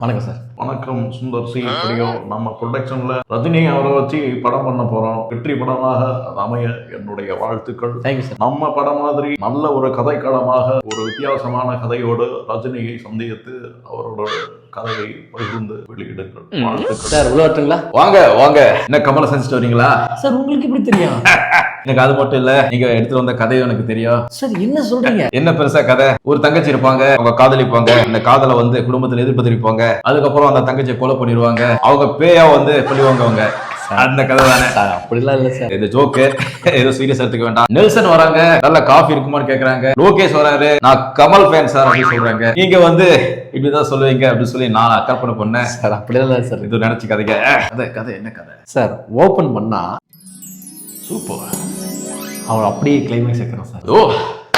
வணக்கம் சார். வணக்கம் சுந்தர் சி. இப்படியோ நம்ம ப்ரொடக்ஷன்ல ரஜினி அவரை வச்சு படம் பண்ண போறோம். வெற்றி படமாக அது அமைய என்னுடைய வாழ்த்துக்கள். Thank you sir. நம்ம படம் மாதிரி நல்ல ஒரு கதைக்களமாக ஒரு வித்தியாசமான கதையோடு ரஜினியை சந்தித்து அவரோட கதையை பகிர்ந்து வெளியிடுங்கள். வாழ்த்துக்கள் சார் உள்ள வரட்டுங்களா? வாங்க வாங்க. என்ன கமலை செஞ்சுட்டு வரீங்களா? சார் உங்களுக்கு எப்படி தெரியும்? எனக்கு அது மட்டும் இல்ல, நீங்க எடுத்துட்டு வந்த கதையும் எனக்கு தெரியும். சார் என்ன சொல்றீங்க? என்ன பெருசா கதை? ஒரு தங்கச்சி இருப்பாங்க, அவங்க காதலிப்பாங்க, அந்த காதலை வந்து குடும்பத்துல எதிர்ப்பு தெரிவிப்பாங்க, அதுக்கப்புறம் அந்த தங்கச்சியை கொலை பண்ணிடுவாங்க, அவங்க பேயா வந்து பண்ணுவாங்க. அவங்க அந்த கதை தானே? சார் அப்படிலாம் இல்ல சார். இது ஜோக்கு, ஏதோ சீரியஸ் எடுத்துக்க வேண்டாம். நெல்சன் வராங்க, நல்ல காஃபி இருக்குமான்னு கேக்குறாங்க. லோகேஷ் வராரு, நான் கமல் ஃபேன் சார் அப்படின்னு சொல்றாங்க. நீங்க வந்து இப்படிதான் சொல்லுவீங்க அப்படின்னு சொல்லி நான் கற்பனை பண்ணேன். சார் அப்படிலாம் இல்ல சார். இது நினைச்சு கதைங்க. கதை என்ன கதை சார் ஓபன் பண்ணா சூப்பர், அவர் அப்படியே கிளைமேக்ஸ் வைக்கிறோம் சார். ஓ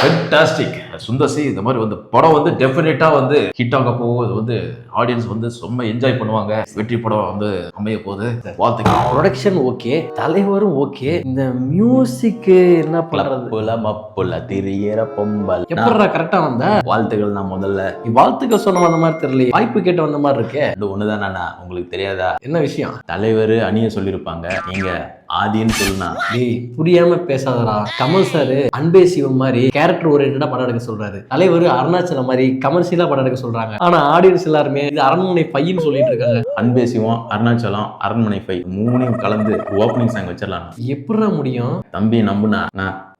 ஃபேண்டாஸ்டிக். சுந்தர்சி, இந்த மாதிரி வந்து படம் வந்து டெஃபினட்டா வந்து ஹிட் ஆக போகும். இது வந்து ஆடியன்ஸ் வந்து செம்ம என்ஜாய் பண்ணுவாங்க. வெற்றி படம் வந்து அமைய போகுது. வாழ்த்துக்கள். ப்ரொடக்ஷன் ஓகே, தலைவரும் ஓகே, இந்த மியூசிக் என்ன பண்றது? புல மப்புல திரியற பொம்பல். எப்படா கரெக்டா வந்த? வாழ்த்துக்கள். நான் முதல்ல நீ வாழ்த்துக்கள் சொன்ன வந்த மாதிரி தெரியல, வாய்ப்பு கேட்டு வந்த மாதிரி இருக்கே. இது ஒண்ணுதானா? உங்களுக்கு தெரியாதா? என்ன விஷயம்? தலைவர் அணிய சொல்லிருப்பாங்க, நீங்க ஆதின்னு சொல்லுனா. டேய் புரியாம பேசாதடா. கமல் சார் அன்பே சிவம் மாதிரி கேரக்டர் ஓரியன்டா படம் எடுக்க சொல்றாரு. தலைவர் அருணாச்சலம் மாதிரி கமர்ஷியலா படம் எடுக்க சொல்றாங்க. ஆனா ஆடியன்ஸ் எல்லாருமே இது அரண்மனை பையன்னு சொல்லிட்டு இருக்காங்க. அன்பே சிவம், அருணாச்சலம், அரண்மனை 5 மூணையும் கலந்து ஓப்பனிங் சாங் வச்சிடலாம். எப்படிடா முடியும்? தம்பி நம்புனா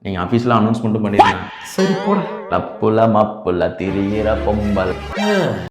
நீங்க ஆபீஸ்ல அனௌன்ஸ்மெண்ட் பண்ணிருக்கேன். சரி போட. லப்புல மப்புல திரியற பொம்பல்.